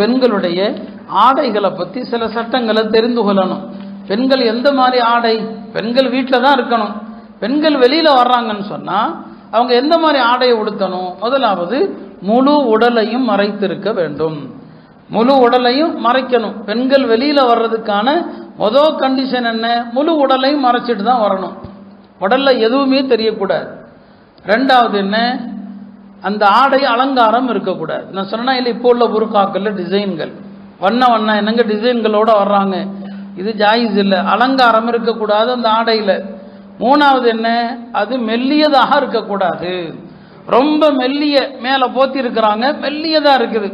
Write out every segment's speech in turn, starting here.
பெண்களுடைய ஆடைகளை பற்றி சில சட்டங்களை தெரிந்து கொள்ளணும். பெண்கள் எந்த மாதிரி ஆடை, பெண்கள் வீட்டில் தான் இருக்கணும். பெண்கள் வெளியில் வர்றாங்கன்னு சொன்னால் அவங்க எந்த மாதிரி ஆடையை உடுத்தணும்? முதலாவது முழு உடலையும் மறைத்திருக்க வேண்டும். முழு உடலையும் மறைக்கணும். பெண்கள் வெளியில் வர்றதுக்கான முதல் கண்டிஷன் என்ன? முழு உடலையும் மறைச்சிட்டு தான் வரணும். உடலில் எதுவுமே தெரியக்கூடாது. ரெண்டாவது என்ன? அந்த ஆடை அலங்காரம் இருக்கக்கூடாது. நான் சொன்னா இல்லை, இப்போ உள்ள புர்காக்கள் டிசைன்கள் வண்ண என்னங்க டிசைன்களோட வர்றாங்க, இது ஜாயிஸ் இல்லை. அலங்காரம் இருக்கக்கூடாது அந்த ஆடையில். மூணாவது என்ன? அது மெல்லியதாக இருக்கக்கூடாது. ரொம்ப மெல்லிய மேலே போத்தி இருக்கிறாங்க, மெல்லியதாக இருக்குது,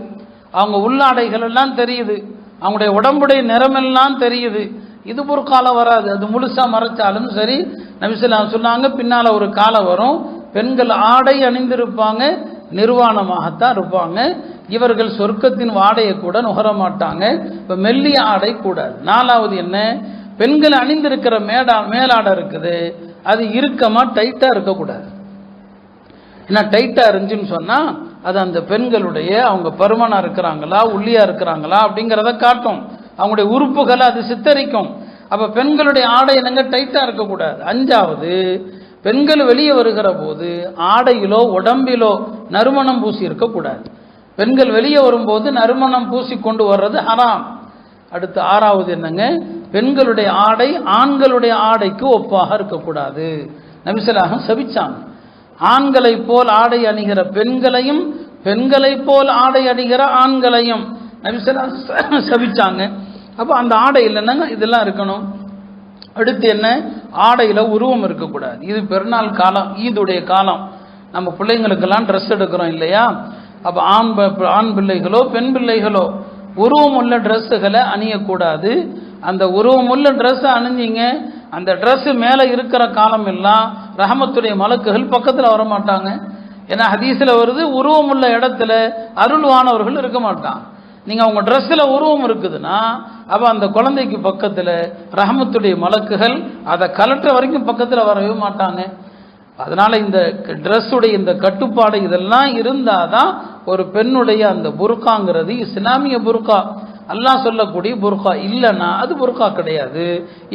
அவங்க உள்ளாடைகள் எல்லாம் தெரியுது, அவங்களுடைய உடம்புடைய நிறமெல்லாம் தெரியுது, இது புர்கால வராது. அது முழுசா மறைச்சாலும் சரி. நபி ஸல்லல்லாஹு அலைஹி வஸல்லம் சொன்னாங்க, பின்னால் ஒரு காலம் வரும், பெண்கள் ஆடை அணிந்திருப்பாங்க, நிர்வாணமாகத்தான் இருப்பாங்க, இவர்கள் சொர்க்கத்தின் வாடையை கூட நுகர மாட்டாங்க. இப்போ மெல்லிய ஆடை கூடாது. நாலாவது என்ன? பெண்கள் அணிந்திருக்கிற மேலாடை இருக்குது, அது இறுக்கமா டைட்டா இருக்கக்கூடாது. ஏன்னா டைட்டா இருந்துச்சுன்னு சொன்னா அது அந்த பெண்களுடைய அவங்க பருமனா இருக்கிறாங்களா ஒல்லியா இருக்கிறாங்களா அப்படிங்கிறத காட்டும், அவங்களுடைய உறுப்புகளை அது சித்தரிக்கும். அப்ப பெண்களுடைய ஆடை என்னங்க டைட்டா இருக்கக்கூடாது. அஞ்சாவது, பெண்கள் வெளியே வருகிற போது ஆடையிலோ உடம்பிலோ நறுமணம் பூசி இருக்கக்கூடாது. பெண்கள் வெளியே வரும்போது நறுமணம் பூசி கொண்டு வர்றது ஹராம். அடுத்து ஆறாவது என்னங்க? பெண்களுடைய ஆடை ஆண்களுடைய ஆடைக்கு ஒப்பாக இருக்கக்கூடாது. நபி ஸல்லல்லாஹு அலைஹி வஸல்லம் சபிச்சாங்க, ஆண்களை போல் ஆடை அணிகிற பெண்களையும் பெண்களை போல் ஆடை அணிகிற ஆண்களையும் நபி ஸல்லல்லாஹு அலைஹி வஸல்லம் சபிச்சாங்க. அப்போ அந்த ஆடையில் என்னங்க இதெல்லாம் இருக்கணும். அடுத்து என்ன? ஆடையில் உருவம் இருக்கக்கூடாது. இது பெருநாள் காலம், ஈதுடைய காலம், நம்ம பிள்ளைங்களுக்கெல்லாம் ட்ரெஸ் எடுக்கிறோம் இல்லையா? அப்போ ஆண் பிள்ளைகளோ பெண் பிள்ளைகளோ உருவம் உள்ள ட்ரெஸ்ஸுகளை அணியக்கூடாது. அந்த உருவம் உள்ள ட்ரெஸ்ஸை அணிஞ்சிங்க, அந்த ட்ரெஸ்ஸு மேலே இருக்கிற காலம் எல்லாம் ரஹமத்துடைய மலக்குகள் பக்கத்தில் வர மாட்டாங்க. ஏன்னா ஹதீஸில் வருது, உருவம் உள்ள இடத்துல அருள்வானவர்கள் இருக்க மாட்டாங்க. நீங்கள் அவங்க ட்ரெஸ்ஸில் உருவம் இருக்குதுன்னா அப்போ அந்த குழந்தைக்கு பக்கத்தில் ரஹமத்துடைய மலக்குகள் அதை கலட்டுற வரைக்கும் பக்கத்தில் வரவே மாட்டாங்க. அதனால் இந்த ட்ரெஸ்ஸுடைய இந்த கட்டுப்பாடு இதெல்லாம் இருந்தால் தான் ஒரு பெண்ணுடைய அந்த புர்காங்கிறது இஸ்லாமிய புர்கா, அல்லாஹ் சொல்லக்கூடிய புர்கா. இல்லைன்னா அது புர்கா கிடையாது.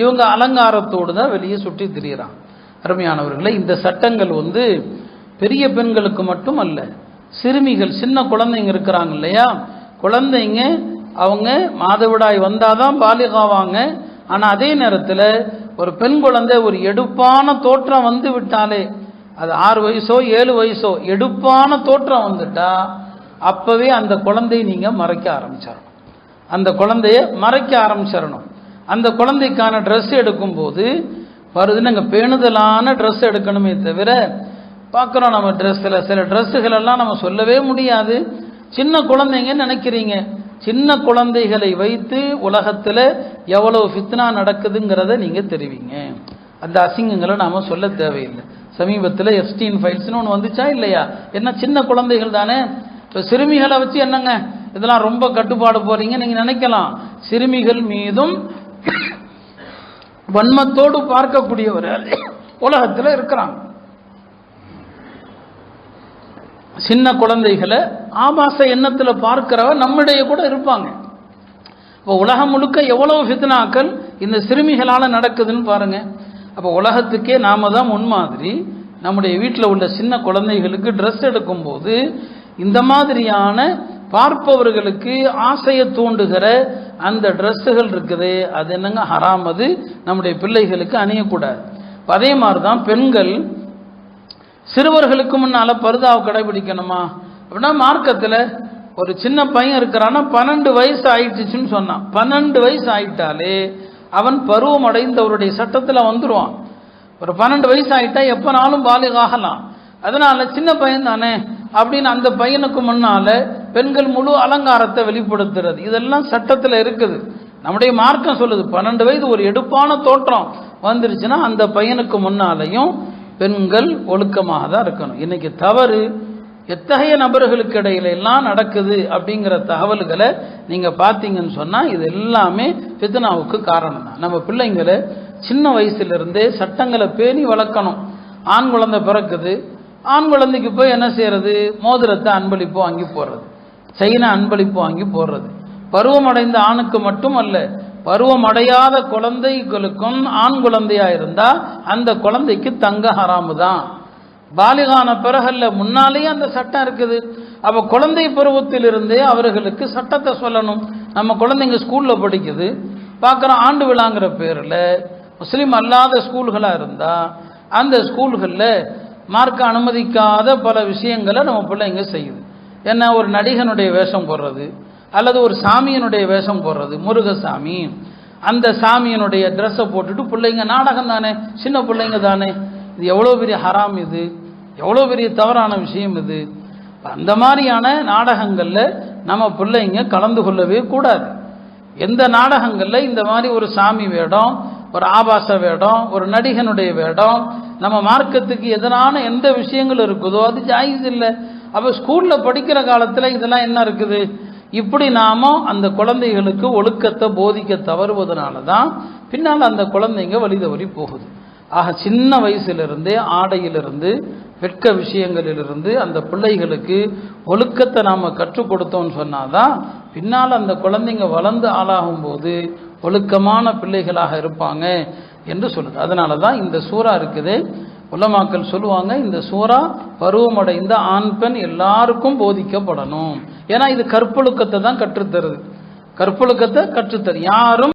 இவங்க அலங்காரத்தோடு தான் வெளியே சுற்றி திரியிறாங்க. அருமையானவர்களே, இந்த சட்டங்கள் பெரிய பெண்களுக்கு மட்டும் அல்ல, சிறுமிகள் சின்ன குழந்தைங்க இருக்கிறாங்க இல்லையா, குழந்தைங்க அவங்க மாதவிடாய் வந்தாதான் பாலிகாவாங்க. ஆனால் அதே நேரத்தில் ஒரு பெண் குழந்தை ஒரு எடுப்பான தோற்றம் வந்து விட்டாலே, அது 6 வயசோ 7 வயசோ எடுப்பான தோற்றம் வந்துட்டா அப்பவே அந்த குழந்தையை நீங்கள் மறைக்க ஆரம்பிச்சிடணும். அந்த குழந்தைய மறைக்க ஆரம்பிச்சிடணும். அந்த குழந்தைக்கான ட்ரெஸ் எடுக்கும்போது வருது, நாங்கள் பேணுதலான ட்ரெஸ் எடுக்கணுமே தவிர பார்க்குறோம் நம்ம ட்ரெஸ்ஸில் சில ட்ரெஸ்ஸுகளெல்லாம் நம்ம சொல்லவே முடியாது. சின்ன குழந்தைங்கன்னு நினைக்கிறீங்க, சின்ன குழந்தைகளை வைத்து உலகத்தில் எவ்வளவு ஃபித்னா நடக்குதுங்கிறத நீங்கள் தெரிவிங்க. அந்த அசிங்கங்களை நாம் சொல்ல தேவையில்லை. சமீபத்தில் எஸ்டீன் ஃபைல்ஸ்னு ஒன்று வந்துச்சா இல்லையா? என்ன சின்ன குழந்தைகள் தானே. இப்போ சிறுமிகளை வச்சு என்னங்க இதெல்லாம் ரொம்ப கட்டுப்பாடு போறீங்க நீங்கள் நினைக்கலாம். சிறுமிகள் மீதும் வன்மத்தோடு பார்க்கக்கூடியவர்கள் உலகத்தில் இருக்கிறாங்க. சின்ன குழந்தைகளை ஆபாச எண்ணத்தில் பார்க்கிறவ நம்மிடையே கூட இருப்பாங்க. இப்போ உலகம் முழுக்க எவ்வளவு ஃபித்னாக்கள் இந்த சிறுமிகளால் நடக்குதுன்னு பாருங்க. அப்போ உலகத்துக்கே நாம தான் முன்மாதிரி. நம்முடைய வீட்டில் உள்ள சின்ன குழந்தைகளுக்கு ட்ரெஸ் எடுக்கும்போது இந்த மாதிரியான பார்ப்பவர்களுக்கு ஆசையை தூண்டுகிற அந்த ட்ரெஸ்ஸுகள் இருக்குது, அது என்னங்க ஹராம். அது நம்முடைய பிள்ளைகளுக்கு அணியக்கூடாது. அதே மாதிரி தான் பெண்கள் சிறுவர்களுக்கு முன்னால் பர்தாவை கடைபிடிக்கணுமா அப்படின்னா, மார்க்கத்தில் ஒரு சின்ன பையன் இருக்கிறான்னா 12 வயசு ஆயிடுச்சுன்னு சொன்னான். 12 வயசு ஆயிட்டாலே அவன் பருவம் அடைந்தவருடைய சட்டத்தில் வந்துடுவான். ஒரு 12 வயசு ஆகிட்டா எப்போனாலும் பாலிகாகலாம். அதனால சின்ன பையன் தானே அப்படின்னு அந்த பையனுக்கு முன்னால பெண்கள் முழு அலங்காரத்தை வெளிப்படுத்துறது இதெல்லாம் சட்டத்தில் இருக்குது. நம்முடைய மார்க்கம் சொல்லுது 12 வயது ஒரு எடுப்பான தோற்றம் வந்துருச்சுன்னா அந்த பையனுக்கு முன்னாலையும் பெண்கள் ஒழுக்கமாக தான் இருக்கணும். இன்னைக்கு தவறு எத்தகைய நபர்களுக்கு இடையில எல்லாம் நடக்குது அப்படிங்கிற தகவல்களை நீங்க பார்த்தீங்கன்னு சொன்னா இது எல்லாமே ஃபித்னாவுக்கு காரணம் தான். நம்ம பிள்ளைங்களை சின்ன வயசுலேருந்தே சட்டங்களை பேணி வளர்க்கணும். ஆண் குழந்தை பிறக்குது, ஆண் குழந்தைக்கு போய் என்ன செய்யறது? மோதிரத்தை அன்பளிப்போ வாங்கி போடுறது. செயினை அன்பளிப்பு வாங்கி போடுறது. பருவமடைந்த ஆணுக்கு மட்டும் அல்ல, பருவமடையாத குழந்தைகளுக்கும் ஆண் குழந்தையா இருந்தா அந்த குழந்தைக்கு தங்க ஹராமு தான். பாலிகான பிறகல்ல, முன்னாலேயே அந்த சட்டம் இருக்குது. அப்போ குழந்தை பருவத்திலிருந்தே அவர்களுக்கு சட்டத்தை சொல்லணும். நம்ம குழந்தைங்க ஸ்கூல்ல படிக்குது, பார்க்குறோம் ஆண்டு விழாங்கிற பேரில் முஸ்லீம் அல்லாத ஸ்கூல்களாக இருந்தால் அந்த ஸ்கூல்களில் மார்க்க அனுமதிக்காத பல விஷயங்களை நம்ம பிள்ளைங்க செய்யுது. என்ன, ஒரு நடிகனுடைய வேஷம் போடுறது, அல்லது ஒரு சாமியனுடைய வேஷம் போடுறது, முருகசாமி, அந்த சாமியனுடைய ட்ரெஸ்ஸை போட்டுட்டு பிள்ளைங்க நாடகம் தானே, சின்ன பிள்ளைங்க தானே, இது எவ்வளோ பெரிய ஹராம், இது எவ்வளோ பெரிய தவறான விஷயம் இது. அந்த மாதிரியான நாடகங்களில் நம்ம பிள்ளைங்க கலந்து கொள்ளவே கூடாது. எந்த நாடகங்களில் இந்த மாதிரி ஒரு சாமி வேடம், ஒரு ஆபாச வேடம், ஒரு நடிகனுடைய வேடம், நம்ம மார்க்கத்துக்கு எதிரான எந்த விஷயங்கள் இருக்குதோ அது ஜாயிஸ் இல்லை. அப்போ ஸ்கூலில் படிக்கிற காலத்தில் இதெல்லாம் என்ன இருக்குது? இப்படி நாம அந்த குழந்தைகளுக்கு ஒழுக்கத்தை போதிக்க தவறுவதனால தான் பின்னால் அந்த குழந்தைங்க வழி தவறி போகுது. ஆக சின்ன வயசிலிருந்தே ஆடையிலிருந்து வெட்க விஷயங்களிலிருந்து அந்த பிள்ளைகளுக்கு ஒழுக்கத்தை நாம் கற்றுக் கொடுத்தோம்னு சொன்னாதான் பின்னால் அந்த குழந்தைங்க வளர்ந்து ஆளாகும் போது ஒழுக்கமான பிள்ளைகளாக இருப்பாங்க என்று சொல்லுது. அதனால தான் இந்த சூறா இருக்குது. உலமாக்கள் சொல்லுவாங்க, இந்த சூறா பருவமடைந்த ஆண் பெண் எல்லாருக்கும் போதிக்கப்படணும். ஏன்னா இது கற்பொழுக்கத்தை தான் கற்றுத்தருது, கற்பொழுக்கத்தை கற்றுத்தரு. யாரும்